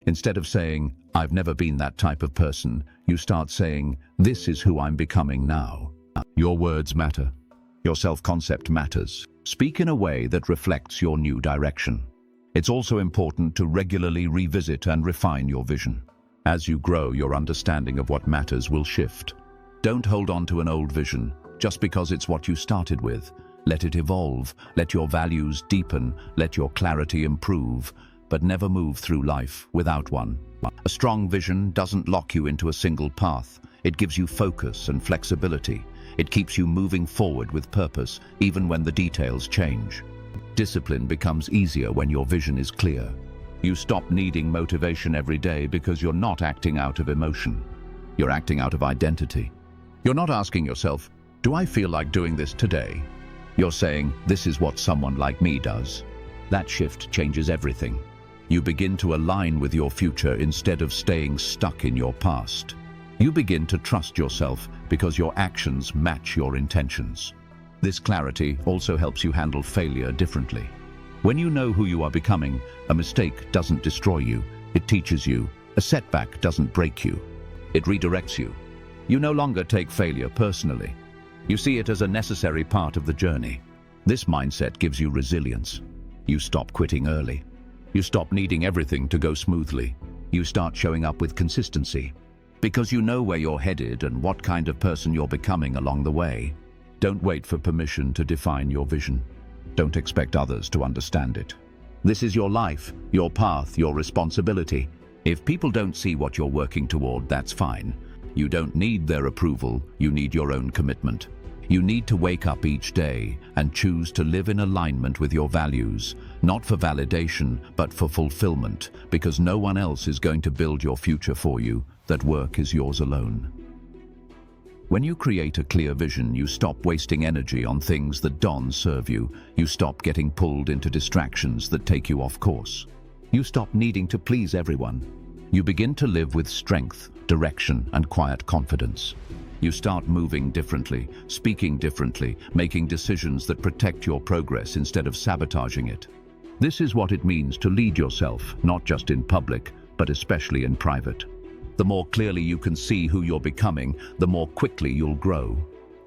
Instead of saying, "I've never been that type of person," you start saying, "This is who I'm becoming now." Your words matter. Your self-concept matters. Speak in a way that reflects your new direction. It's also important to regularly revisit and refine your vision. As you grow, your understanding of what matters will shift. Don't hold on to an old vision just because it's what you started with. Let it evolve, let your values deepen, let your clarity improve, but never move through life without one. A strong vision doesn't lock you into a single path. It gives you focus and flexibility. It keeps you moving forward with purpose, even when the details change. Discipline becomes easier when your vision is clear. You stop needing motivation every day because you're not acting out of emotion. You're acting out of identity. You're not asking yourself, "Do I feel like doing this today?" You're saying, "This is what someone like me does." That shift changes everything. You begin to align with your future instead of staying stuck in your past. You begin to trust yourself because your actions match your intentions. This clarity also helps you handle failure differently. When you know who you are becoming, a mistake doesn't destroy you, it teaches you. A setback doesn't break you, it redirects you. You no longer take failure personally. You see it as a necessary part of the journey. This mindset gives you resilience. You stop quitting early. You stop needing everything to go smoothly. You start showing up with consistency. Because you know where you're headed and what kind of person you're becoming along the way. Don't wait for permission to define your vision. Don't expect others to understand it. This is your life, your path, your responsibility. If people don't see what you're working toward, that's fine. You don't need their approval, you need your own commitment. You need to wake up each day and choose to live in alignment with your values, not for validation, but for fulfillment, because no one else is going to build your future for you. That work is yours alone. When you create a clear vision, you stop wasting energy on things that don't serve you. You stop getting pulled into distractions that take you off course. You stop needing to please everyone. You begin to live with strength, direction, and quiet confidence. You start moving differently, speaking differently, making decisions that protect your progress instead of sabotaging it. This is what it means to lead yourself, not just in public, but especially in private. The more clearly you can see who you're becoming, the more quickly you'll grow.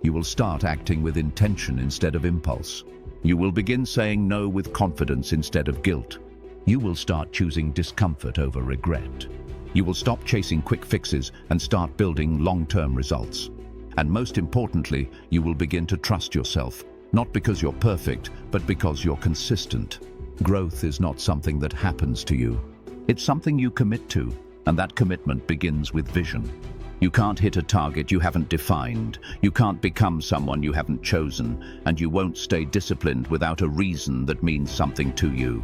You will start acting with intention instead of impulse. You will begin saying no with confidence instead of guilt. You will start choosing discomfort over regret. You will stop chasing quick fixes and start building long-term results. And most importantly, you will begin to trust yourself, not because you're perfect, but because you're consistent. Growth is not something that happens to you. It's something you commit to, and that commitment begins with vision. You can't hit a target you haven't defined, you can't become someone you haven't chosen, and you won't stay disciplined without a reason that means something to you.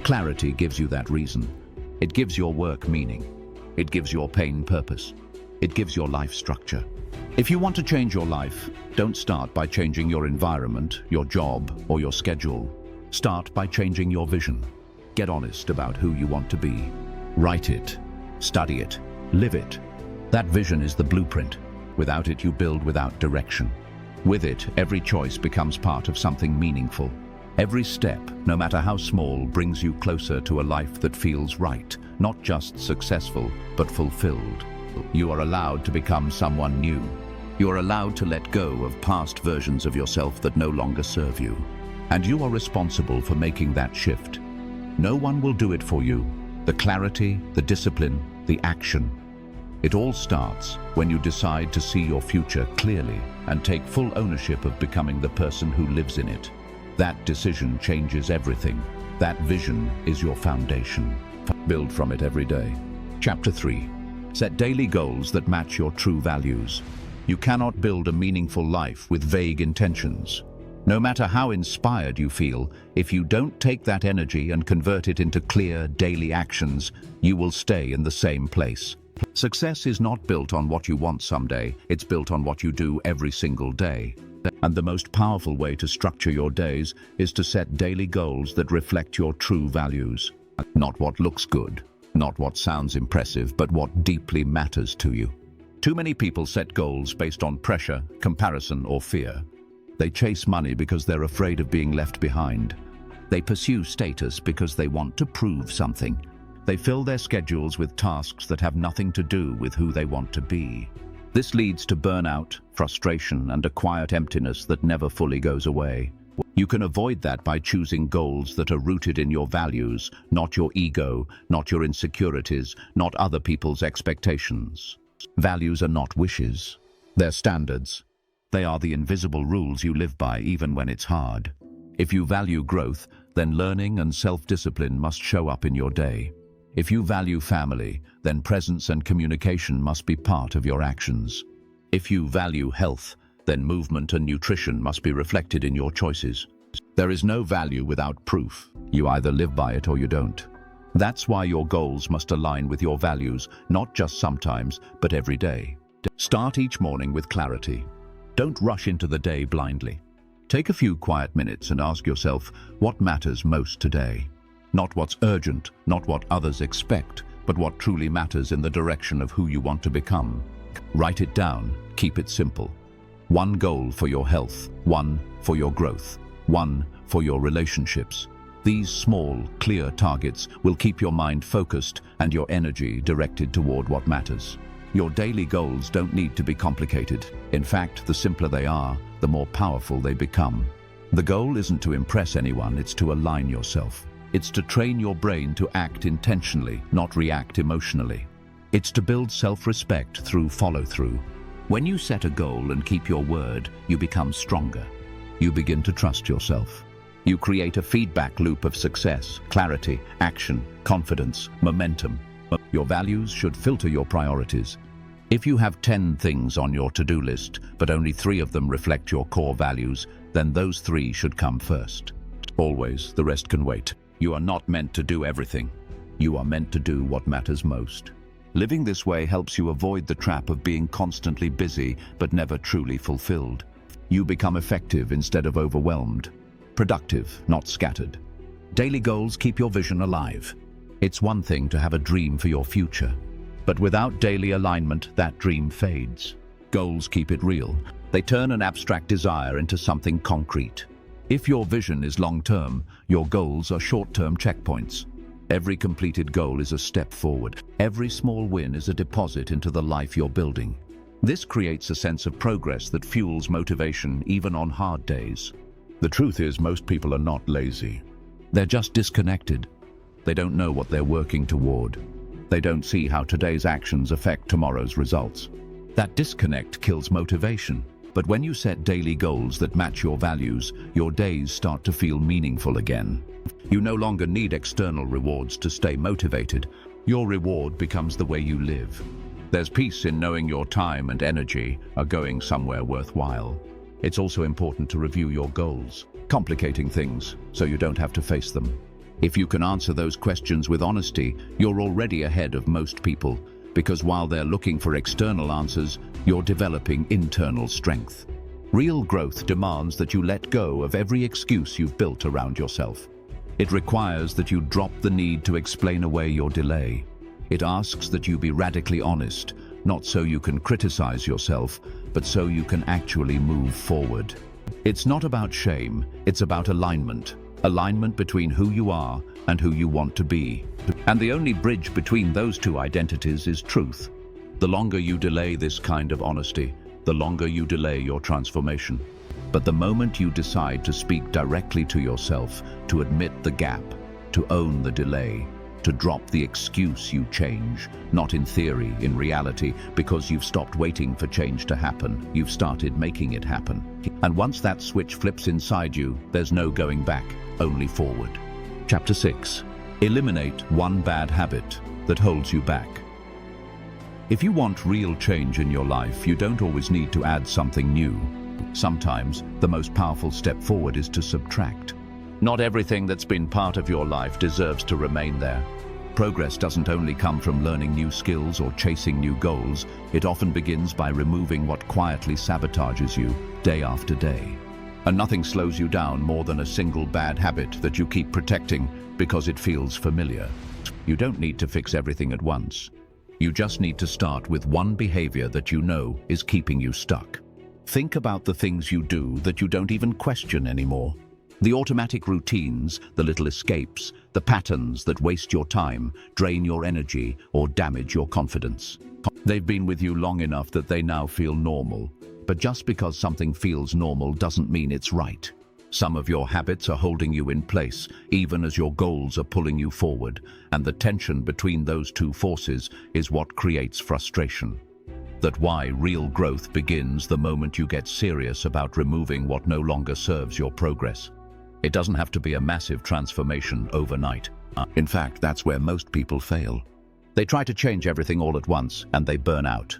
Clarity gives you that reason. It gives your work meaning. It gives your pain purpose. It gives your life structure. If you want to change your life, don't start by changing your environment, your job, or your schedule. Start by changing your vision. Get honest about who you want to be. Write it, study it, live it. That vision is the blueprint. Without it, you build without direction. With it, every choice becomes part of something meaningful. Every step, no matter how small, brings you closer to a life that feels right, not just successful, but fulfilled. You are allowed to become someone new. You are allowed to let go of past versions of yourself that no longer serve you. And you are responsible for making that shift. No one will do it for you. The clarity, the discipline, the action. It all starts when you decide to see your future clearly and take full ownership of becoming the person who lives in it. That decision changes everything. That vision is your foundation. Build from it every day. Chapter 3. Set daily goals that match your true values. You cannot build a meaningful life with vague intentions. No matter how inspired you feel, if you don't take that energy and convert it into clear daily actions, you will stay in the same place. Success is not built on what you want someday, it's built on what you do every single day. And the most powerful way to structure your days is to set daily goals that reflect your true values. Not what looks good, not what sounds impressive, but what deeply matters to you. Too many people set goals based on pressure, comparison, or fear. They chase money because they're afraid of being left behind. They pursue status because they want to prove something. They fill their schedules with tasks that have nothing to do with who they want to be. This leads to burnout, frustration, and a quiet emptiness that never fully goes away. You can avoid that by choosing goals that are rooted in your values, not your ego, not your insecurities, not other people's expectations. Values are not wishes. They're standards. They are the invisible rules you live by even when it's hard. If you value growth, then learning and self-discipline must show up in your day. If you value family, then presence and communication must be part of your actions. If you value health, then movement and nutrition must be reflected in your choices. There is no value without proof. You either live by it or you don't. That's why your goals must align with your values, not just sometimes, but every day. Start each morning with clarity. Don't rush into the day blindly. Take a few quiet minutes and ask yourself what matters most today. Not what's urgent, not what others expect, but what truly matters in the direction of who you want to become. Write it down, keep it simple. One goal for your health, one for your growth, one for your relationships. These small, clear targets will keep your mind focused and your energy directed toward what matters. Your daily goals don't need to be complicated. In fact, the simpler they are, the more powerful they become. The goal isn't to impress anyone, it's to align yourself. It's to train your brain to act intentionally, not react emotionally. It's to build self-respect through follow-through. When you set a goal and keep your word, you become stronger. You begin to trust yourself. You create a feedback loop of success, clarity, action, confidence, momentum. Your values should filter your priorities. If you have 10 things on your to-do list, but only 3 of them reflect your core values, then those 3 should come first. Always, the rest can wait. You are not meant to do everything. You are meant to do what matters most. Living this way helps you avoid the trap of being constantly busy but never truly fulfilled. You become effective instead of overwhelmed, productive, not scattered. Daily goals keep your vision alive. It's one thing to have a dream for your future, but without daily alignment, that dream fades. Goals keep it real. They turn an abstract desire into something concrete. If your vision is long-term, your goals are short-term checkpoints. Every completed goal is a step forward. Every small win is a deposit into the life you're building. This creates a sense of progress that fuels motivation even on hard days. The truth is, most people are not lazy. They're just disconnected. They don't know what they're working toward. They don't see how today's actions affect tomorrow's results. That disconnect kills motivation. But when you set daily goals that match your values, your days start to feel meaningful again. You no longer need external rewards to stay motivated. Your reward becomes the way you live. There's peace in knowing your time and energy are going somewhere worthwhile. It's also important to review your goals, complicating things so you don't have to face them. If you can answer those questions with honesty, you're already ahead of most people, because while they're looking for external answers, you're developing internal strength. Real growth demands that you let go of every excuse you've built around yourself. It requires that you drop the need to explain away your delay. It asks that you be radically honest, not so you can criticize yourself, but so you can actually move forward. It's not about shame, it's about alignment. Alignment between who you are and who you want to be. And the only bridge between those two identities is truth. The longer you delay this kind of honesty, the longer you delay your transformation. But the moment you decide to speak directly to yourself, to admit the gap, to own the delay, to drop the excuse, you change, not in theory, in reality, because you've stopped waiting for change to happen. You've started making it happen. And once that switch flips inside you, there's no going back, only forward. Chapter 6. Eliminate one bad habit that holds you back. If you want real change in your life, you don't always need to add something new. Sometimes, the most powerful step forward is to subtract. Not everything that's been part of your life deserves to remain there. Progress doesn't only come from learning new skills or chasing new goals. It often begins by removing what quietly sabotages you day after day. And nothing slows you down more than a single bad habit that you keep protecting because it feels familiar. You don't need to fix everything at once. You just need to start with one behavior that you know is keeping you stuck. Think about the things you do that you don't even question anymore. The automatic routines, the little escapes, the patterns that waste your time, drain your energy, or damage your confidence. They've been with you long enough that they now feel normal. But just because something feels normal doesn't mean it's right. Some of your habits are holding you in place, even as your goals are pulling you forward, and the tension between those two forces is what creates frustration. That's why real growth begins the moment you get serious about removing what no longer serves your progress. It doesn't have to be a massive transformation overnight. In fact, that's where most people fail. They try to change everything all at once, and they burn out.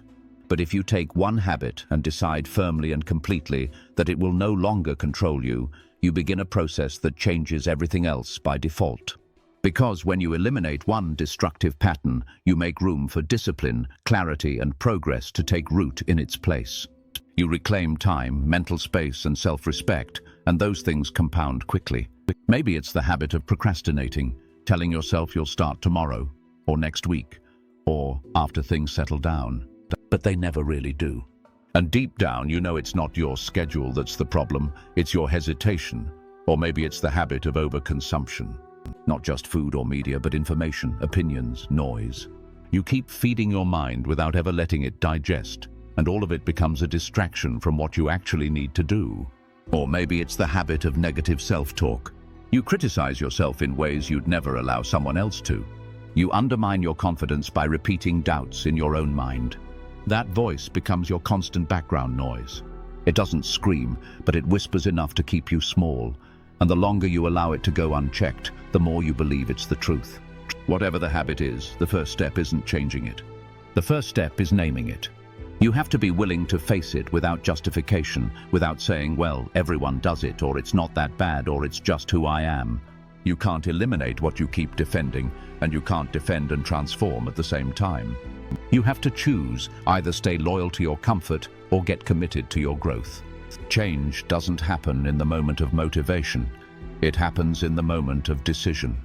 But if you take one habit and decide firmly and completely that it will no longer control you, you begin a process that changes everything else by default. Because when you eliminate one destructive pattern, you make room for discipline, clarity, and progress to take root in its place. You reclaim time, mental space, and self-respect, and those things compound quickly. Maybe it's the habit of procrastinating, telling yourself you'll start tomorrow, or next week, or after things settle down. But they never really do. And deep down, you know it's not your schedule that's the problem, it's your hesitation. Or maybe it's the habit of overconsumption. Not just food or media, but information, opinions, noise. You keep feeding your mind without ever letting it digest, and all of it becomes a distraction from what you actually need to do. Or maybe it's the habit of negative self-talk. You criticize yourself in ways you'd never allow someone else to. You undermine your confidence by repeating doubts in your own mind. That voice becomes your constant background noise. It doesn't scream, but it whispers enough to keep you small. And the longer you allow it to go unchecked, the more you believe it's the truth. Whatever the habit is, the first step isn't changing it. The first step is naming it. You have to be willing to face it without justification, without saying, well, everyone does it, or it's not that bad, or it's just who I am. You can't eliminate what you keep defending, and you can't defend and transform at the same time. You have to choose, either stay loyal to your comfort or get committed to your growth. Change doesn't happen in the moment of motivation. It happens in the moment of decision.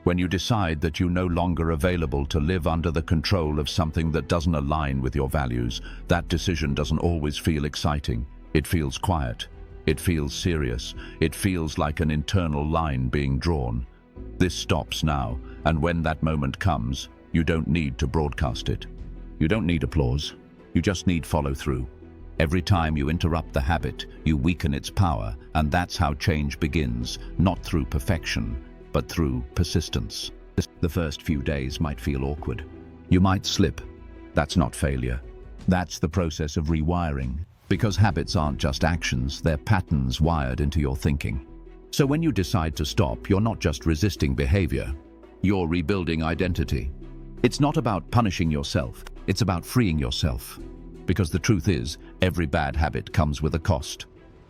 When you decide that you're no longer available to live under the control of something that doesn't align with your values, that decision doesn't always feel exciting. It feels quiet. It feels serious. It feels like an internal line being drawn. This stops now, and when that moment comes, you don't need to broadcast it. You don't need applause. You just need follow-through. Every time you interrupt the habit, you weaken its power, and that's how change begins, not through perfection, but through persistence. The first few days might feel awkward. You might slip. That's not failure. That's the process of rewiring. Because habits aren't just actions, they're patterns wired into your thinking. So when you decide to stop, you're not just resisting behavior. You're rebuilding identity. It's not about punishing yourself. It's about freeing yourself. Because the truth is, every bad habit comes with a cost.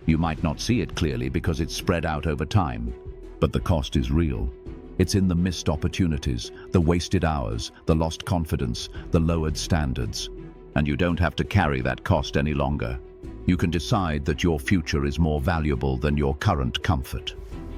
You might not see it clearly because it's spread out over time. But the cost is real. It's in the missed opportunities, the wasted hours, the lost confidence, the lowered standards. And you don't have to carry that cost any longer. You can decide that your future is more valuable than your current comfort.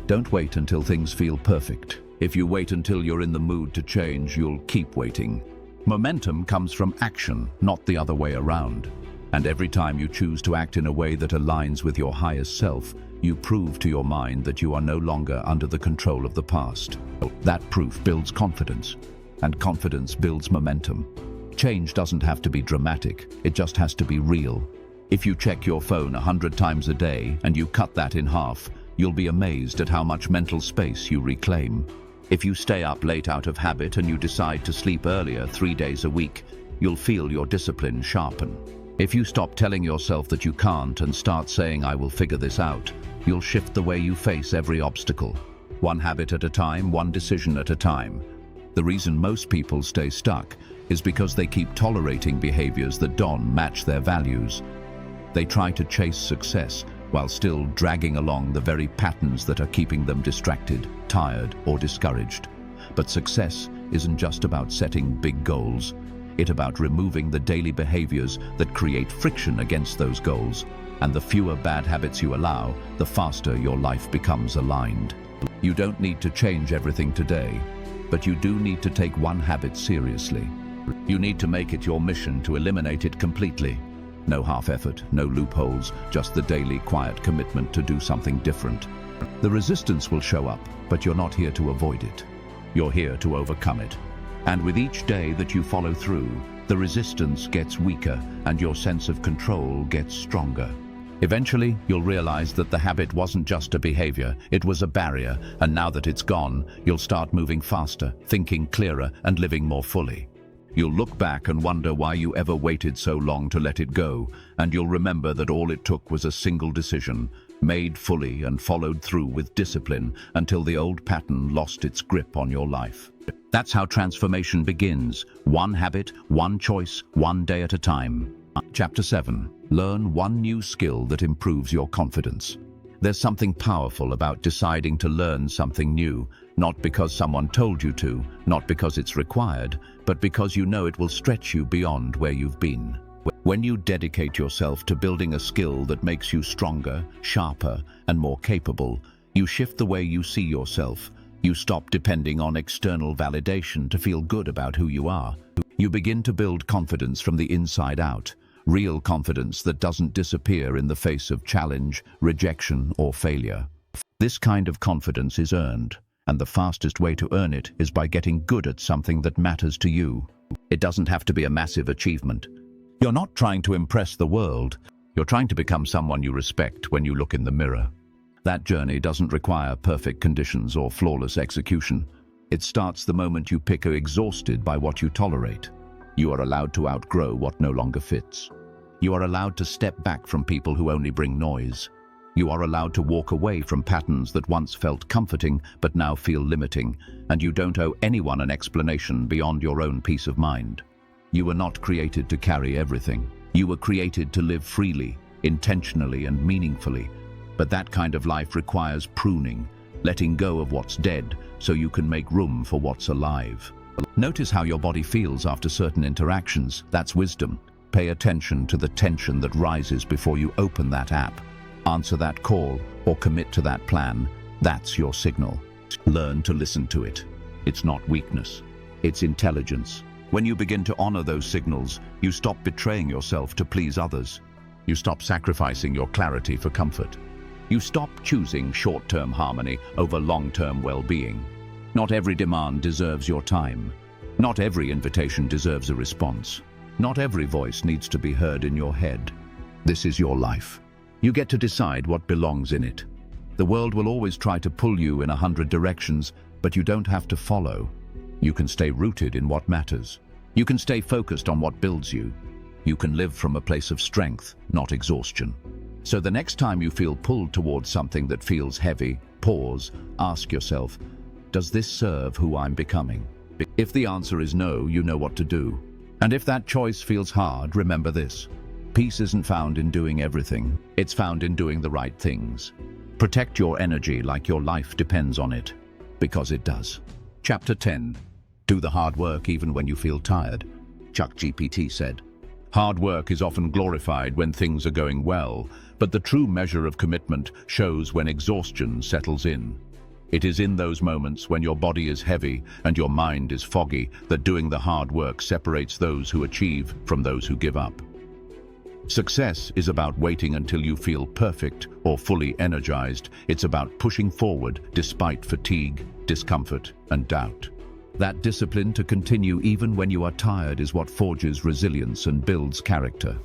Don't wait until things feel perfect. If you wait until you're in the mood to change, you'll keep waiting. Momentum comes from action, not the other way around. And every time you choose to act in a way that aligns with your highest self, you prove to your mind that you are no longer under the control of the past. That proof builds confidence, and confidence builds momentum. Change doesn't have to be dramatic, it just has to be real. If you check your phone 100 times a day and you cut that in half, you'll be amazed at how much mental space you reclaim. If you stay up late out of habit and you decide to sleep earlier 3 days a week, you'll feel your discipline sharpen. If you stop telling yourself that you can't and start saying, I will figure this out, you'll shift the way you face every obstacle. One habit at a time, one decision at a time. The reason most people stay stuck is because they keep tolerating behaviors that don't match their values. They try to chase success while still dragging along the very patterns that are keeping them distracted, tired, or discouraged. But success isn't just about setting big goals. It's about removing the daily behaviors that create friction against those goals. And the fewer bad habits you allow, the faster your life becomes aligned. You don't need to change everything today, but you do need to take one habit seriously. You need to make it your mission to eliminate it completely. No half effort, no loopholes, just the daily quiet commitment to do something different. The resistance will show up, but you're not here to avoid it. You're here to overcome it. And with each day that you follow through, the resistance gets weaker and your sense of control gets stronger. Eventually, you'll realize that the habit wasn't just a behavior, it was a barrier, and now that it's gone, you'll start moving faster, thinking clearer, and living more fully. You'll look back and wonder why you ever waited so long to let it go, and you'll remember that all it took was a single decision, made fully and followed through with discipline until the old pattern lost its grip on your life. That's how transformation begins. One habit, one choice, one day at a time. Chapter 7. Learn one new skill that improves your confidence. There's something powerful about deciding to learn something new, not because someone told you to, not because it's required, but because you know it will stretch you beyond where you've been. When you dedicate yourself to building a skill that makes you stronger, sharper, and more capable, you shift the way you see yourself. You stop depending on external validation to feel good about who you are. You begin to build confidence from the inside out, real confidence that doesn't disappear in the face of challenge, rejection, or failure. This kind of confidence is earned, and the fastest way to earn it is by getting good at something that matters to you. It doesn't have to be a massive achievement. You're not trying to impress the world. You're trying to become someone you respect when you look in the mirror. That journey doesn't require perfect conditions or flawless execution. It starts the moment you pick exhausted by what you tolerate. You are allowed to outgrow what no longer fits. You are allowed to step back from people who only bring noise. You are allowed to walk away from patterns that once felt comforting but now feel limiting, and you don't owe anyone an explanation beyond your own peace of mind. You were not created to carry everything. You were created to live freely, intentionally and meaningfully. But that kind of life requires pruning, letting go of what's dead so you can make room for what's alive. Notice how your body feels after certain interactions. That's wisdom. Pay attention to the tension that rises before you open that app, answer that call, or commit to that plan. That's your signal. Learn to listen to it. It's not weakness. It's intelligence. When you begin to honor those signals, you stop betraying yourself to please others. You stop sacrificing your clarity for comfort. You stop choosing short-term harmony over long-term well-being. Not every demand deserves your time. Not every invitation deserves a response. Not every voice needs to be heard in your head. This is your life. You get to decide what belongs in it. The world will always try to pull you in 100 directions, but you don't have to follow. You can stay rooted in what matters. You can stay focused on what builds you. You can live from a place of strength, not exhaustion. So the next time you feel pulled towards something that feels heavy, pause, ask yourself, does this serve who I'm becoming? If the answer is no, you know what to do. And if that choice feels hard, remember this. Peace isn't found in doing everything. It's found in doing the right things. Protect your energy like your life depends on it, because it does. Chapter 10. Do the hard work even when you feel tired. ChatGPT said, hard work is often glorified when things are going well, but the true measure of commitment shows when exhaustion settles in. It is in those moments when your body is heavy and your mind is foggy that doing the hard work separates those who achieve from those who give up. Success is about waiting until you feel perfect or fully energized. It's about pushing forward despite fatigue, discomfort, and doubt. That discipline to continue even when you are tired is what forges resilience and builds character.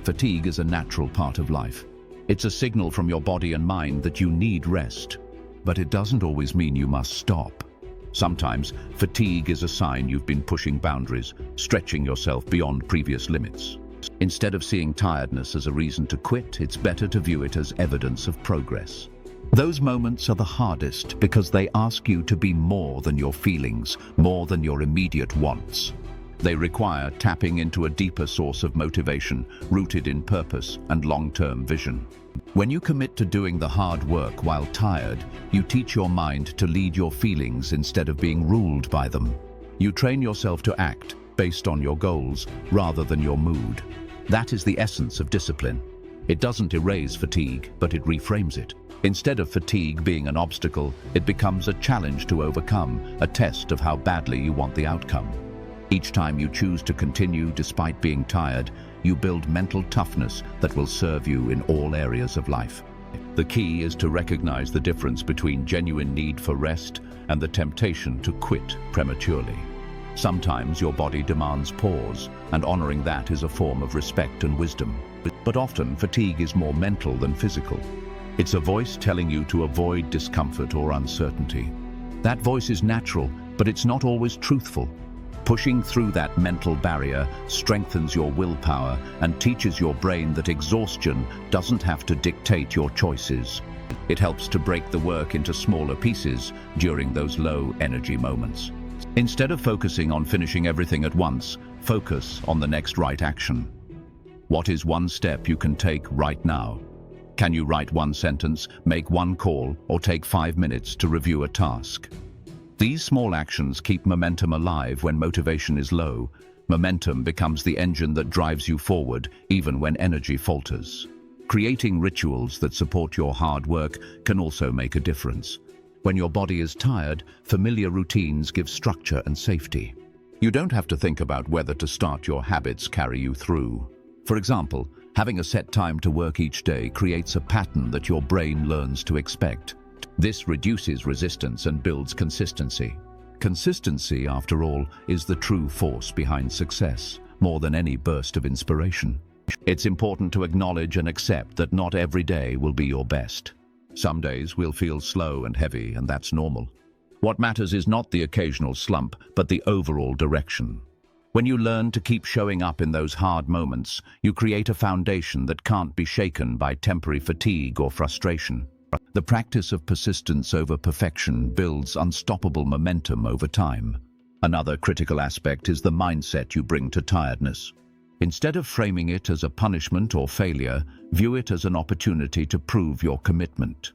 Fatigue is a natural part of life. It's a signal from your body and mind that you need rest. But it doesn't always mean you must stop. Sometimes, fatigue is a sign you've been pushing boundaries, stretching yourself beyond previous limits. Instead of seeing tiredness as a reason to quit, it's better to view it as evidence of progress. Those moments are the hardest because they ask you to be more than your feelings, more than your immediate wants. They require tapping into a deeper source of motivation, rooted in purpose and long-term vision. When you commit to doing the hard work while tired, you teach your mind to lead your feelings instead of being ruled by them. You train yourself to act based on your goals rather than your mood. That is the essence of discipline. It doesn't erase fatigue, but it reframes it. Instead of fatigue being an obstacle, it becomes a challenge to overcome, a test of how badly you want the outcome. Each time you choose to continue despite being tired, you build mental toughness that will serve you in all areas of life. The key is to recognize the difference between genuine need for rest and the temptation to quit prematurely. Sometimes your body demands pause, and honoring that is a form of respect and wisdom. But often, fatigue is more mental than physical. It's a voice telling you to avoid discomfort or uncertainty. That voice is natural, but it's not always truthful. Pushing through that mental barrier strengthens your willpower and teaches your brain that exhaustion doesn't have to dictate your choices. It helps to break the work into smaller pieces during those low-energy moments. Instead of focusing on finishing everything at once, focus on the next right action. What is one step you can take right now? Can you write one sentence, make one call, or take 5 minutes to review a task? These small actions keep momentum alive when motivation is low. Momentum becomes the engine that drives you forward, even when energy falters. Creating rituals that support your hard work can also make a difference. When your body is tired, familiar routines give structure and safety. You don't have to think about whether to start. Your habits carry you through. For example, having a set time to work each day creates a pattern that your brain learns to expect. This reduces resistance and builds consistency. Consistency, after all, is the true force behind success, more than any burst of inspiration. It's important to acknowledge and accept that not every day will be your best. Some days will feel slow and heavy, and that's normal. What matters is not the occasional slump, but the overall direction. When you learn to keep showing up in those hard moments, you create a foundation that can't be shaken by temporary fatigue or frustration. The practice of persistence over perfection builds unstoppable momentum over time. Another critical aspect is the mindset you bring to tiredness. Instead of framing it as a punishment or failure, view it as an opportunity to prove your commitment.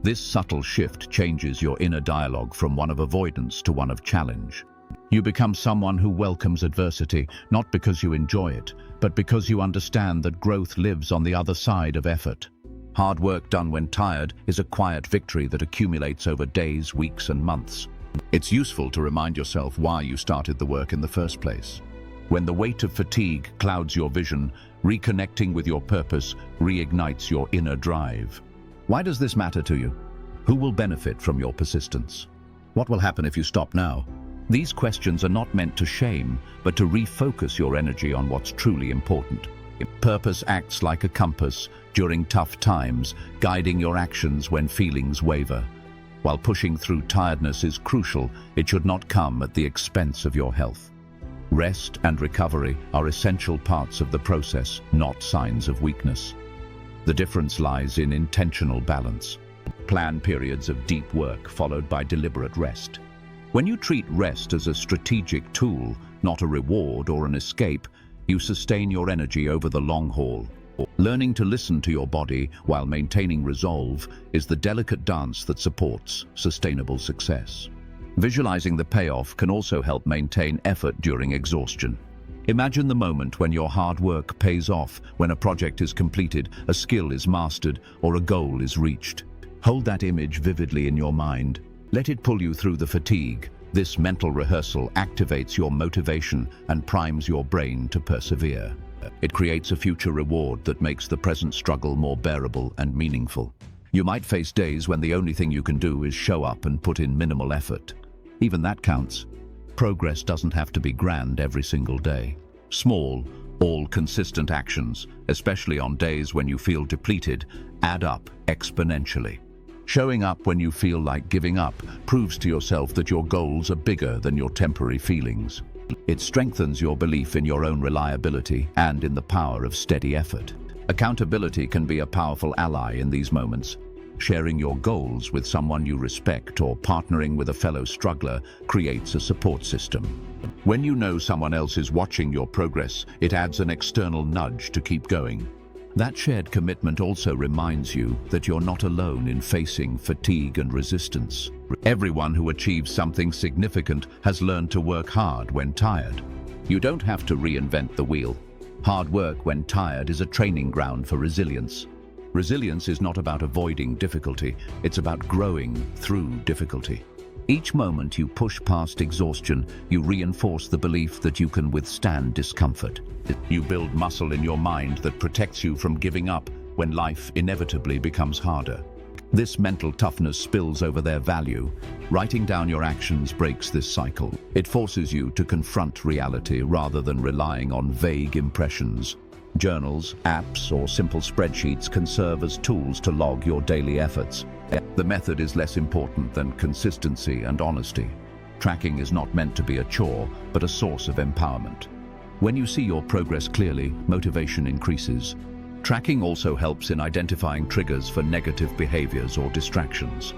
This subtle shift changes your inner dialogue from one of avoidance to one of challenge. You become someone who welcomes adversity, not because you enjoy it, but because you understand that growth lives on the other side of effort. Hard work done when tired is a quiet victory that accumulates over days, weeks, and months. It's useful to remind yourself why you started the work in the first place. When the weight of fatigue clouds your vision, reconnecting with your purpose reignites your inner drive. Why does this matter to you? Who will benefit from your persistence? What will happen if you stop now? These questions are not meant to shame, but to refocus your energy on what's truly important. Purpose acts like a compass during tough times, guiding your actions when feelings waver. While pushing through tiredness is crucial, it should not come at the expense of your health. Rest and recovery are essential parts of the process, not signs of weakness. The difference lies in intentional balance. Plan periods of deep work followed by deliberate rest. When you treat rest as a strategic tool, not a reward or an escape, you sustain your energy over the long haul. Learning to listen to your body while maintaining resolve is the delicate dance that supports sustainable success. Visualizing the payoff can also help maintain effort during exhaustion. Imagine the moment when your hard work pays off, when a project is completed, a skill is mastered, or a goal is reached. Hold that image vividly in your mind. Let it pull you through the fatigue. This mental rehearsal activates your motivation and primes your brain to persevere. It creates a future reward that makes the present struggle more bearable and meaningful. You might face days when the only thing you can do is show up and put in minimal effort. Even that counts. Progress doesn't have to be grand every single day. Small, all-consistent actions, especially on days when you feel depleted, add up exponentially. Showing up when you feel like giving up proves to yourself that your goals are bigger than your temporary feelings. It strengthens your belief in your own reliability and in the power of steady effort. Accountability can be a powerful ally in these moments. Sharing your goals with someone you respect or partnering with a fellow struggler creates a support system. When you know someone else is watching your progress, it adds an external nudge to keep going. That shared commitment also reminds you that you're not alone in facing fatigue and resistance. Everyone who achieves something significant has learned to work hard when tired. You don't have to reinvent the wheel. Hard work when tired is a training ground for resilience. Resilience is not about avoiding difficulty, it's about growing through difficulty. Each moment you push past exhaustion, you reinforce the belief that you can withstand discomfort. You build muscle in your mind that protects you from giving up when life inevitably becomes harder. This mental toughness spills over their value. Writing down your actions breaks this cycle. It forces you to confront reality rather than relying on vague impressions. Journals, apps, or simple spreadsheets can serve as tools to log your daily efforts. The method is less important than consistency and honesty. Tracking is not meant to be a chore, but a source of empowerment. When you see your progress clearly, motivation increases. Tracking also helps in identifying triggers for negative behaviors or distractions.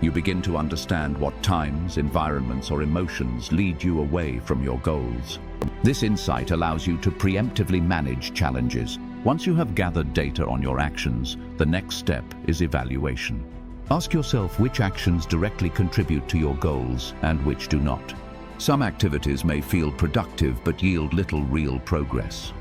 You begin to understand what times, environments, or emotions lead you away from your goals. This insight allows you to preemptively manage challenges. Once you have gathered data on your actions, the next step is evaluation. Ask yourself which actions directly contribute to your goals and which do not. Some activities may feel productive but yield little real progress.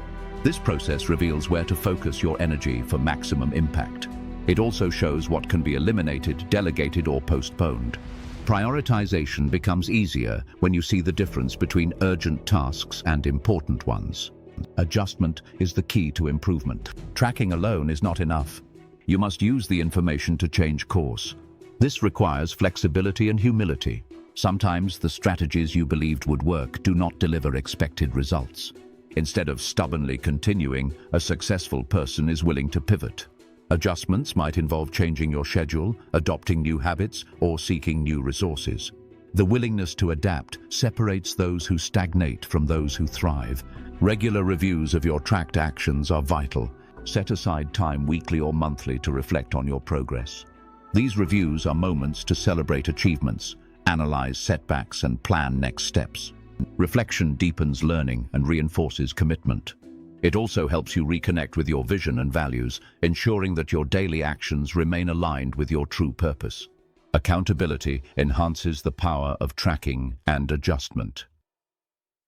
This process reveals where to focus your energy for maximum impact. It also shows what can be eliminated, delegated, or postponed. Prioritization becomes easier when you see the difference between urgent tasks and important ones. Adjustment is the key to improvement. Tracking alone is not enough. You must use the information to change course. This requires flexibility and humility. Sometimes the strategies you believed would work do not deliver expected results. Instead of stubbornly continuing, a successful person is willing to pivot. Adjustments might involve changing your schedule, adopting new habits, or seeking new resources. The willingness to adapt separates those who stagnate from those who thrive. Regular reviews of your tracked actions are vital. Set aside time weekly or monthly to reflect on your progress. These reviews are moments to celebrate achievements, analyze setbacks, and plan next steps. Reflection deepens learning and reinforces commitment. It also helps you reconnect with your vision and values, ensuring that your daily actions remain aligned with your true purpose. Accountability enhances the power of tracking and adjustment.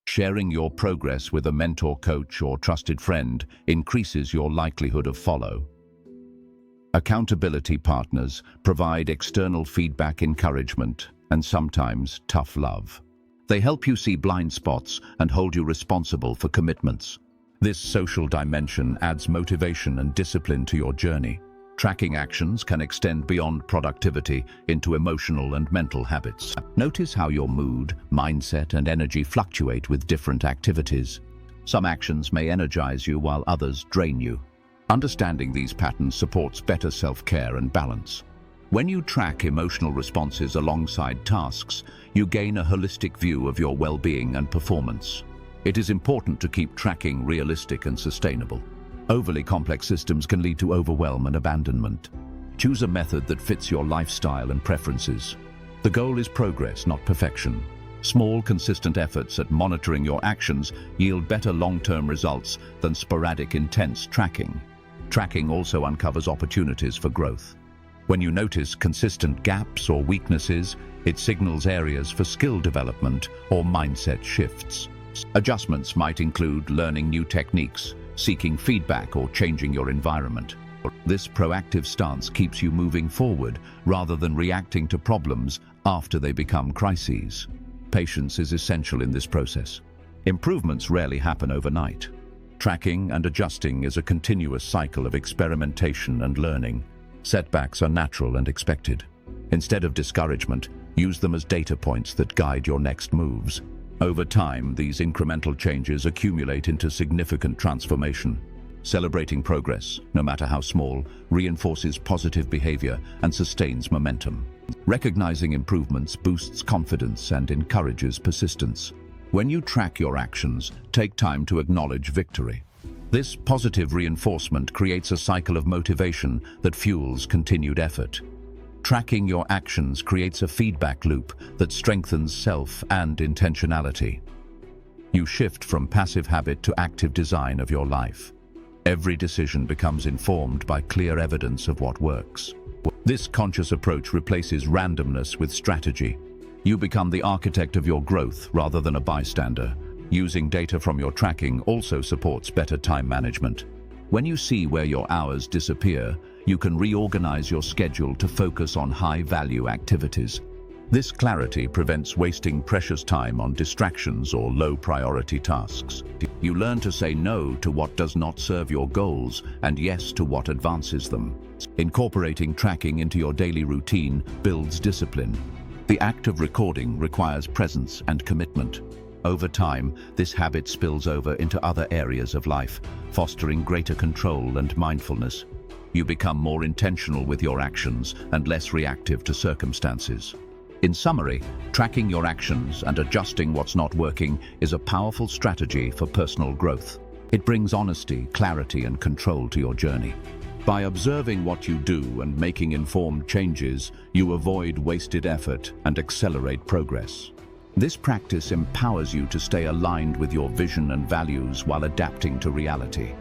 Sharing your progress with a mentor, coach, or trusted friend increases your likelihood of follow. Accountability partners provide external feedback, encouragement, and sometimes tough love. They help you see blind spots and hold you responsible for commitments. This social dimension adds motivation and discipline to your journey. Tracking actions can extend beyond productivity into emotional and mental habits. Notice how your mood, mindset, and energy fluctuate with different activities. Some actions may energize you while others drain you. Understanding these patterns supports better self-care and balance. When you track emotional responses alongside tasks, you gain a holistic view of your well-being and performance. It is important to keep tracking realistic and sustainable. Overly complex systems can lead to overwhelm and abandonment. Choose a method that fits your lifestyle and preferences. The goal is progress, not perfection. Small, consistent efforts at monitoring your actions yield better long-term results than sporadic, intense tracking. Tracking also uncovers opportunities for growth. When you notice consistent gaps or weaknesses, it signals areas for skill development or mindset shifts. Adjustments might include learning new techniques, seeking feedback, or changing your environment. This proactive stance keeps you moving forward rather than reacting to problems after they become crises. Patience is essential in this process. Improvements rarely happen overnight. Tracking and adjusting is a continuous cycle of experimentation and learning. Setbacks are natural and expected. Instead of discouragement, use them as data points that guide your next moves. Over time, these incremental changes accumulate into significant transformation. Celebrating progress, no matter how small, reinforces positive behavior and sustains momentum. Recognizing improvements boosts confidence and encourages persistence. When you track your actions, take time to acknowledge victory. This positive reinforcement creates a cycle of motivation that fuels continued effort. Tracking your actions creates a feedback loop that strengthens self and intentionality. You shift from passive habit to active design of your life. Every decision becomes informed by clear evidence of what works. This conscious approach replaces randomness with strategy. You become the architect of your growth rather than a bystander. Using data from your tracking also supports better time management. When you see where your hours disappear, you can reorganize your schedule to focus on high-value activities. This clarity prevents wasting precious time on distractions or low-priority tasks. You learn to say no to what does not serve your goals and yes to what advances them. Incorporating tracking into your daily routine builds discipline. The act of recording requires presence and commitment. Over time, this habit spills over into other areas of life, fostering greater control and mindfulness. You become more intentional with your actions and less reactive to circumstances. In summary, tracking your actions and adjusting what's not working is a powerful strategy for personal growth. It brings honesty, clarity, and control to your journey. By observing what you do and making informed changes, you avoid wasted effort and accelerate progress. This practice empowers you to stay aligned with your vision and values while adapting to reality.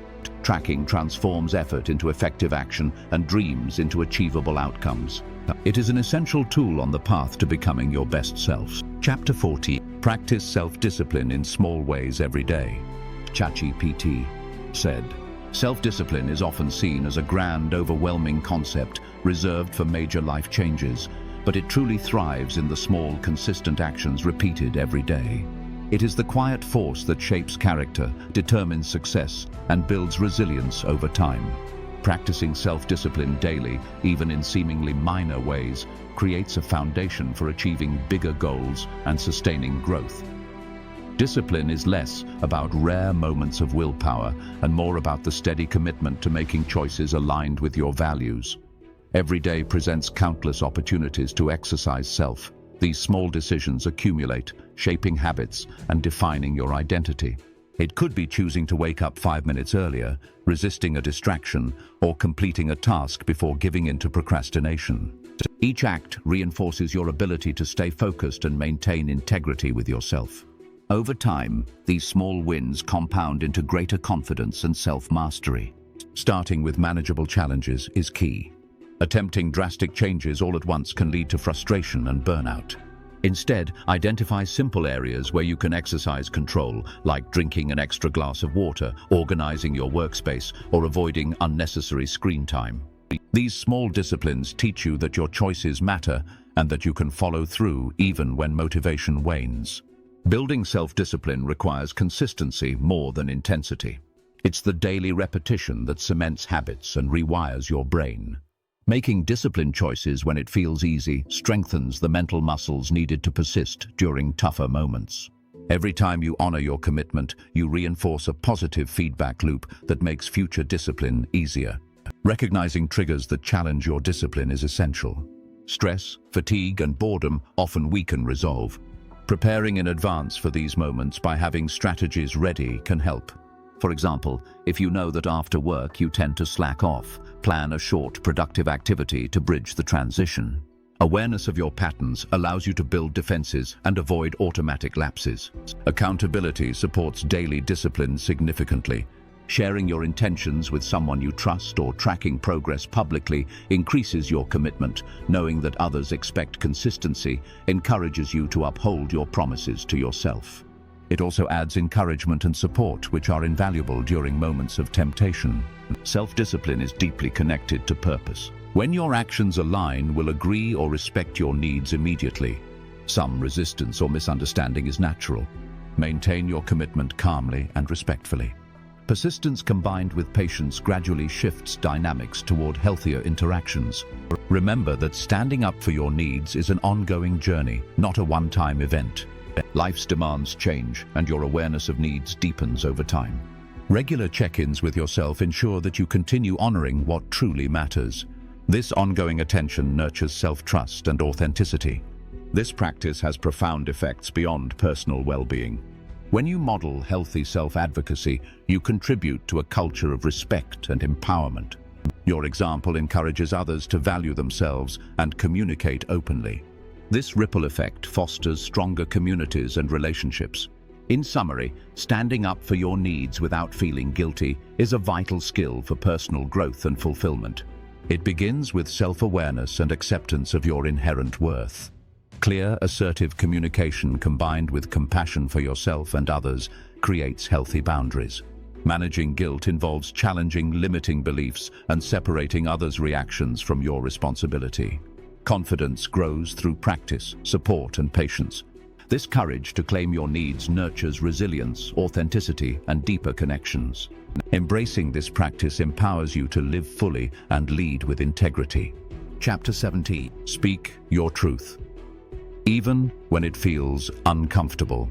Tracking transforms effort into effective action and dreams into achievable outcomes. It is an essential tool on the path to becoming your best self. Chapter 40. Practice self-discipline in small ways every day. ChatGPT said, "Self-discipline is often seen as a grand, overwhelming concept reserved for major life changes, but it truly thrives in the small, consistent actions repeated every day. It is the quiet force that shapes character, determines success, and builds resilience over time. Practicing self-discipline daily, even in seemingly minor ways, creates a foundation for achieving bigger goals and sustaining growth. Discipline is less about rare moments of willpower and more about the steady commitment to making choices aligned with your values. Every day presents countless opportunities to exercise self. These small decisions accumulate, shaping habits and defining your identity. It could be choosing to wake up 5 minutes earlier, resisting a distraction, or completing a task before giving in to procrastination. Each act reinforces your ability to stay focused and maintain integrity with yourself. Over time, these small wins compound into greater confidence and self-mastery. Starting with manageable challenges is key. Attempting drastic changes all at once can lead to frustration and burnout. Instead, identify simple areas where you can exercise control, like drinking an extra glass of water, organizing your workspace, or avoiding unnecessary screen time. These small disciplines teach you that your choices matter and that you can follow through even when motivation wanes. Building self-discipline requires consistency more than intensity. It's the daily repetition that cements habits and rewires your brain. Making disciplined choices when it feels easy strengthens the mental muscles needed to persist during tougher moments. Every time you honor your commitment, you reinforce a positive feedback loop that makes future discipline easier. Recognizing triggers that challenge your discipline is essential. Stress, fatigue, and boredom often weaken resolve. Preparing in advance for these moments by having strategies ready can help. For example, if you know that after work you tend to slack off, plan a short, productive activity to bridge the transition. Awareness of your patterns allows you to build defenses and avoid automatic lapses. Accountability supports daily discipline significantly. Sharing your intentions with someone you trust or tracking progress publicly increases your commitment. Knowing that others expect consistency encourages you to uphold your promises to yourself. It also adds encouragement and support, which are invaluable during moments of temptation. Self-discipline is deeply connected to purpose. When your actions align, will agree or respect your needs immediately. Some resistance or misunderstanding is natural. Maintain your commitment calmly and respectfully. Persistence combined with patience gradually shifts dynamics toward healthier interactions. Remember that standing up for your needs is an ongoing journey, not a one-time event. Life's demands change, and your awareness of needs deepens over time. Regular check-ins with yourself ensure that you continue honoring what truly matters. This ongoing attention nurtures self-trust and authenticity. This practice has profound effects beyond personal well-being. When you model healthy self-advocacy, you contribute to a culture of respect and empowerment. Your example encourages others to value themselves and communicate openly. This ripple effect fosters stronger communities and relationships. In summary, standing up for your needs without feeling guilty is a vital skill for personal growth and fulfillment. It begins with self-awareness and acceptance of your inherent worth. Clear, assertive communication combined with compassion for yourself and others creates healthy boundaries. Managing guilt involves challenging limiting beliefs and separating others' reactions from your responsibility. Confidence grows through practice, support, and patience. This courage to claim your needs nurtures resilience, authenticity, and deeper connections. Embracing this practice empowers you to live fully and lead with integrity. Chapter 17. Speak your truth, even when it feels uncomfortable.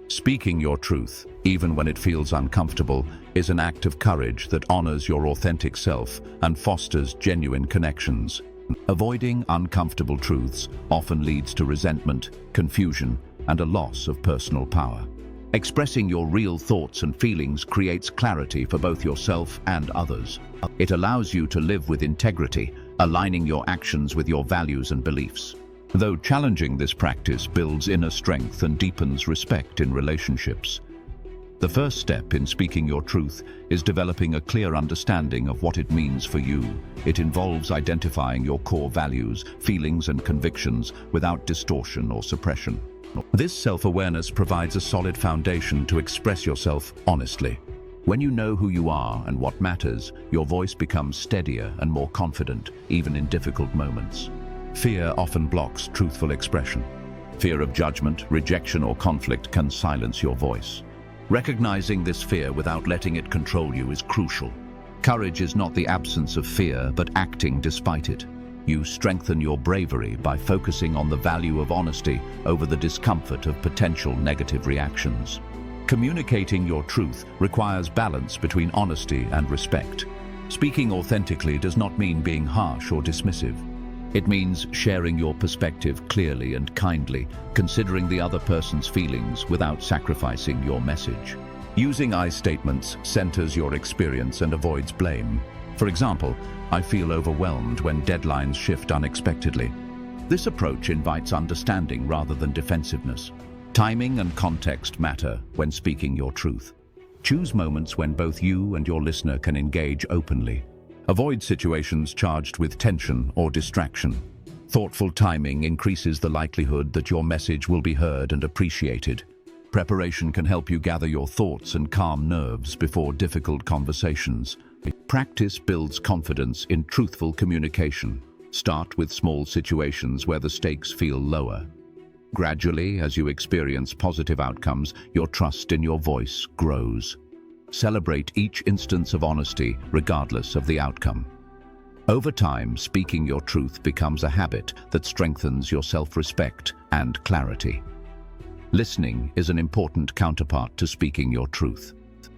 Speaking your truth, even when it feels uncomfortable, is an act of courage that honors your authentic self and fosters genuine connections. Avoiding uncomfortable truths often leads to resentment, confusion, and a loss of personal power. Expressing your real thoughts and feelings creates clarity for both yourself and others. It allows you to live with integrity, aligning your actions with your values and beliefs. Though challenging, this practice builds inner strength and deepens respect in relationships. The first step in speaking your truth is developing a clear understanding of what it means for you. It involves identifying your core values, feelings, and convictions without distortion or suppression. This self-awareness provides a solid foundation to express yourself honestly. When you know who you are and what matters, your voice becomes steadier and more confident, even in difficult moments. Fear often blocks truthful expression. Fear of judgment, rejection, or conflict can silence your voice. Recognizing this fear without letting it control you is crucial. Courage is not the absence of fear, but acting despite it. You strengthen your bravery by focusing on the value of honesty over the discomfort of potential negative reactions. Communicating your truth requires balance between honesty and respect. Speaking authentically does not mean being harsh or dismissive. It means sharing your perspective clearly and kindly, considering the other person's feelings without sacrificing your message. Using I statements centers your experience and avoids blame. For example, I feel overwhelmed when deadlines shift unexpectedly. This approach invites understanding rather than defensiveness. Timing and context matter when speaking your truth. Choose moments when both you and your listener can engage openly. Avoid situations charged with tension or distraction. Thoughtful timing increases the likelihood that your message will be heard and appreciated. Preparation can help you gather your thoughts and calm nerves before difficult conversations. Practice builds confidence in truthful communication. Start with small situations where the stakes feel lower. Gradually, as you experience positive outcomes, your trust in your voice grows. Celebrate each instance of honesty, regardless of the outcome. Over time, speaking your truth becomes a habit that strengthens your self-respect and clarity. Listening is an important counterpart to speaking your truth.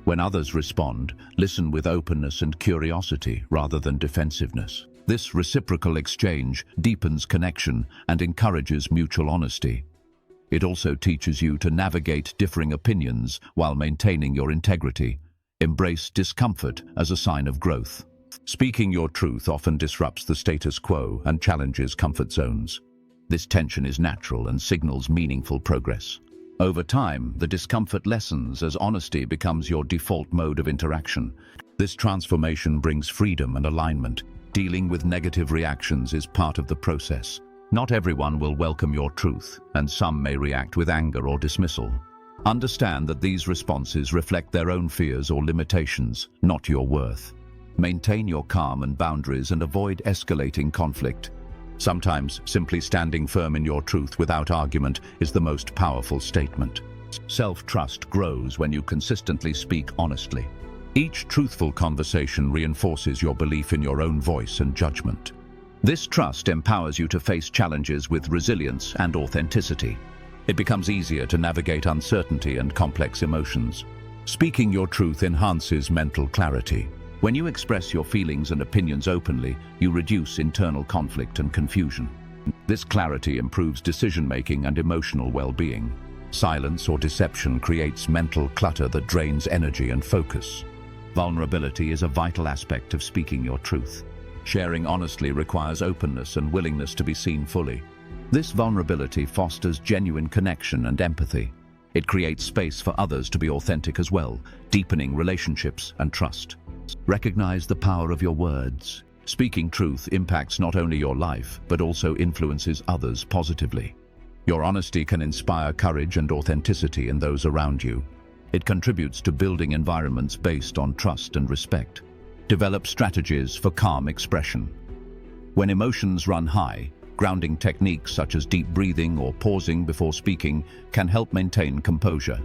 When others respond, listen with openness and curiosity rather than defensiveness. This reciprocal exchange deepens connection and encourages mutual honesty. It also teaches you to navigate differing opinions while maintaining your integrity. Embrace discomfort as a sign of growth. Speaking your truth often disrupts the status quo and challenges comfort zones. This tension is natural and signals meaningful progress. Over time, the discomfort lessens as honesty becomes your default mode of interaction. This transformation brings freedom and alignment. Dealing with negative reactions is part of the process. Not everyone will welcome your truth, and some may react with anger or dismissal. Understand that these responses reflect their own fears or limitations, not your worth. Maintain your calm and boundaries and avoid escalating conflict. Sometimes, simply standing firm in your truth without argument is the most powerful statement. Self-trust grows when you consistently speak honestly. Each truthful conversation reinforces your belief in your own voice and judgment. This trust empowers you to face challenges with resilience and authenticity. It becomes easier to navigate uncertainty and complex emotions. Speaking your truth enhances mental clarity. When you express your feelings and opinions openly, you reduce internal conflict and confusion. This clarity improves decision-making and emotional well-being. Silence or deception creates mental clutter that drains energy and focus. Vulnerability is a vital aspect of speaking your truth. Sharing honestly requires openness and willingness to be seen fully. This vulnerability fosters genuine connection and empathy. It creates space for others to be authentic as well, deepening relationships and trust. Recognize the power of your words. Speaking truth impacts not only your life, but also influences others positively. Your honesty can inspire courage and authenticity in those around you. It contributes to building environments based on trust and respect. Develop strategies for calm expression. When emotions run high, grounding techniques such as deep breathing or pausing before speaking can help maintain composure.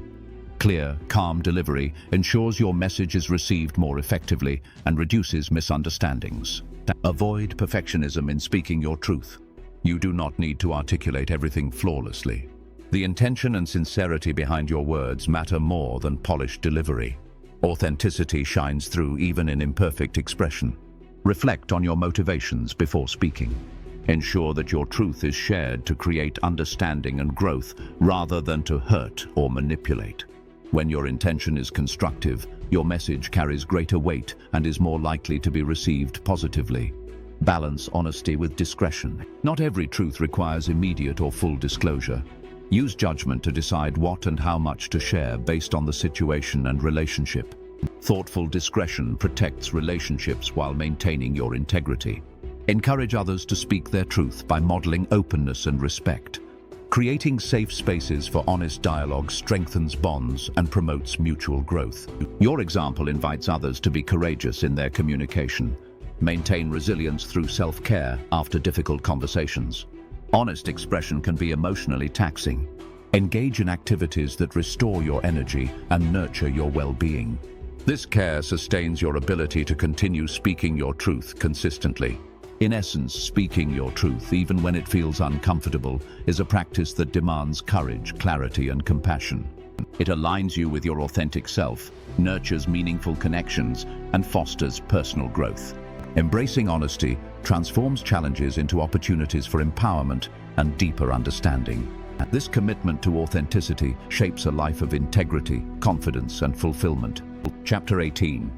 Clear, calm delivery ensures your message is received more effectively and reduces misunderstandings. Avoid perfectionism in speaking your truth. You do not need to articulate everything flawlessly. The intention and sincerity behind your words matter more than polished delivery. Authenticity shines through even in imperfect expression. Reflect on your motivations before speaking. Ensure that your truth is shared to create understanding and growth rather than to hurt or manipulate. When your intention is constructive, your message carries greater weight and is more likely to be received positively. Balance honesty with discretion. Not every truth requires immediate or full disclosure. Use judgment to decide what and how much to share based on the situation and relationship. Thoughtful discretion protects relationships while maintaining your integrity. Encourage others to speak their truth by modeling openness and respect. Creating safe spaces for honest dialogue strengthens bonds and promotes mutual growth. Your example invites others to be courageous in their communication. Maintain resilience through self-care after difficult conversations. Honest expression can be emotionally taxing. Engage in activities that restore your energy and nurture your well-being. This care sustains your ability to continue speaking your truth consistently. In essence, speaking your truth, even when it feels uncomfortable, is a practice that demands courage, clarity, and compassion. It aligns you with your authentic self, nurtures meaningful connections, and fosters personal growth. Embracing honesty transforms challenges into opportunities for empowerment and deeper understanding. This commitment to authenticity shapes a life of integrity, confidence, and fulfillment. Chapter 18.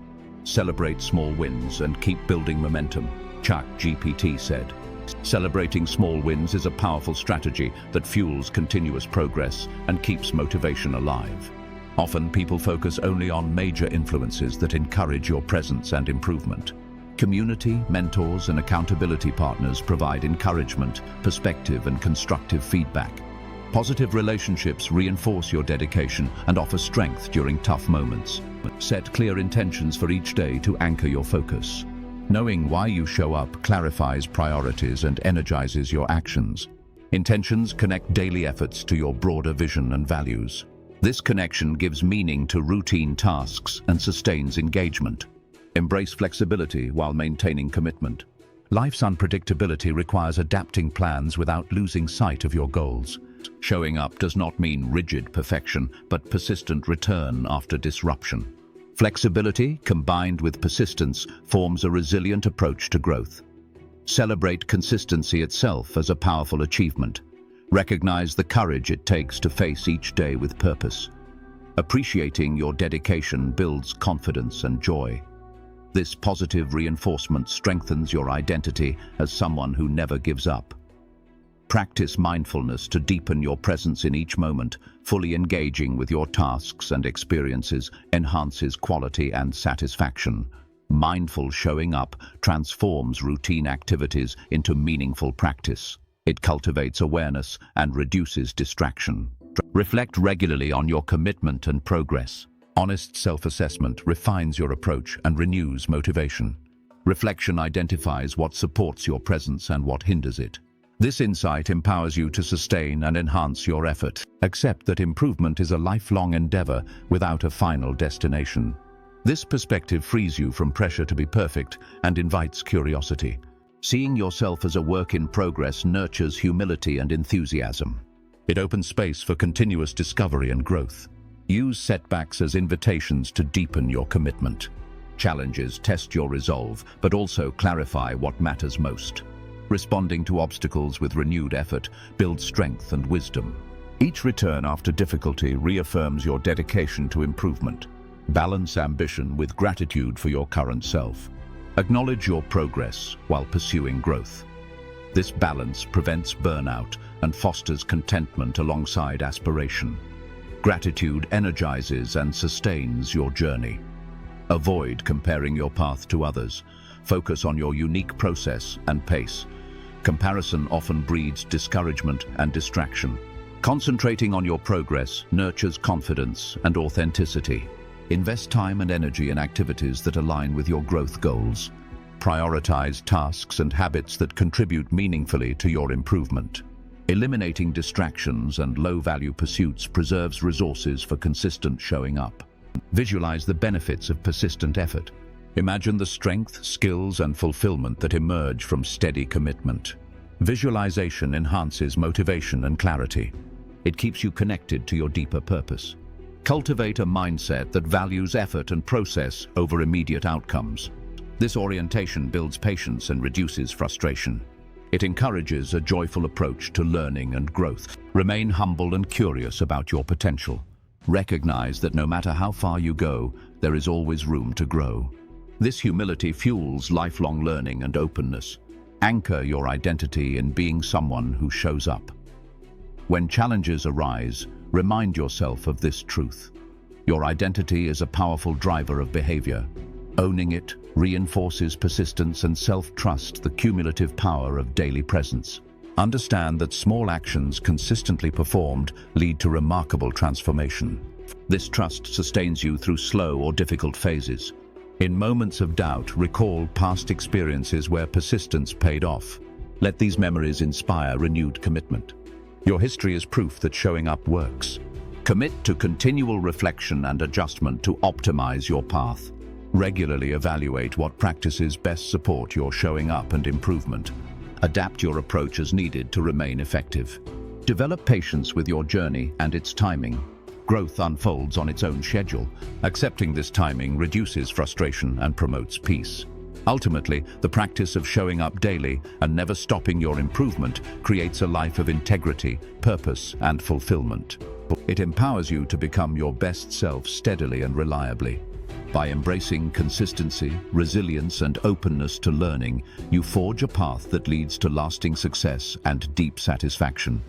Celebrate small wins and keep building momentum. ChatGPT said, "Celebrating small wins is a powerful strategy that fuels continuous progress and keeps motivation alive." Often people focus only on major influences that encourage your presence and improvement. Community, mentors, and accountability partners provide encouragement, perspective, and constructive feedback. Positive relationships reinforce your dedication and offer strength during tough moments. Set clear intentions for each day to anchor your focus. Knowing why you show up clarifies priorities and energizes your actions. Intentions connect daily efforts to your broader vision and values. This connection gives meaning to routine tasks and sustains engagement. Embrace flexibility while maintaining commitment. Life's unpredictability requires adapting plans without losing sight of your goals. Showing up does not mean rigid perfection, but persistent return after disruption. Flexibility, combined with persistence, forms a resilient approach to growth. Celebrate consistency itself as a powerful achievement. Recognize the courage it takes to face each day with purpose. Appreciating your dedication builds confidence and joy. This positive reinforcement strengthens your identity as someone who never gives up. Practice mindfulness to deepen your presence in each moment. Fully engaging with your tasks and experiences enhances quality and satisfaction. Mindful showing up transforms routine activities into meaningful practice. It cultivates awareness and reduces distraction. Reflect regularly on your commitment and progress. Honest self-assessment refines your approach and renews motivation. Reflection identifies what supports your presence and what hinders it. This insight empowers you to sustain and enhance your effort. Accept that improvement is a lifelong endeavor without a final destination. This perspective frees you from pressure to be perfect and invites curiosity. Seeing yourself as a work in progress nurtures humility and enthusiasm. It opens space for continuous discovery and growth. Use setbacks as invitations to deepen your commitment. Challenges test your resolve, but also clarify what matters most. Responding to obstacles with renewed effort builds strength and wisdom. Each return after difficulty reaffirms your dedication to improvement. Balance ambition with gratitude for your current self. Acknowledge your progress while pursuing growth. This balance prevents burnout and fosters contentment alongside aspiration. Gratitude energizes and sustains your journey. Avoid comparing your path to others. Focus on your unique process and pace. Comparison often breeds discouragement and distraction. Concentrating on your progress nurtures confidence and authenticity. Invest time and energy in activities that align with your growth goals. prioritize tasks and habits that contribute meaningfully to your improvement. Eliminating distractions and low-value pursuits preserves resources for consistent showing up. Visualize the benefits of persistent effort. Imagine the strength, skills, and fulfillment that emerge from steady commitment. Visualization enhances motivation and clarity. It keeps you connected to your deeper purpose. Cultivate a mindset that values effort and process over immediate outcomes. This orientation builds patience and reduces frustration. It encourages a joyful approach to learning and growth. Remain humble and curious about your potential. Recognize that no matter how far you go, there is always room to grow. This humility fuels lifelong learning and openness. Anchor your identity in being someone who shows up. When challenges arise, remind yourself of this truth. Your identity is a powerful driver of behavior. Owning it reinforces persistence and self-trust, the cumulative power of daily presence. Understand that small actions consistently performed lead to remarkable transformation. This trust sustains you through slow or difficult phases. In moments of doubt, recall past experiences where persistence paid off. Let these memories inspire renewed commitment. Your history is proof that showing up works. Commit to continual reflection and adjustment to optimize your path. Regularly evaluate what practices best support your showing up and improvement. Adapt your approach as needed to remain effective. Develop patience with your journey and its timing. Growth unfolds on its own schedule. Accepting this timing reduces frustration and promotes peace. Ultimately, the practice of showing up daily and never stopping your improvement creates a life of integrity, purpose, and fulfillment. It empowers you to become your best self steadily and reliably. By embracing consistency, resilience, and openness to learning, you forge a path that leads to lasting success and deep satisfaction.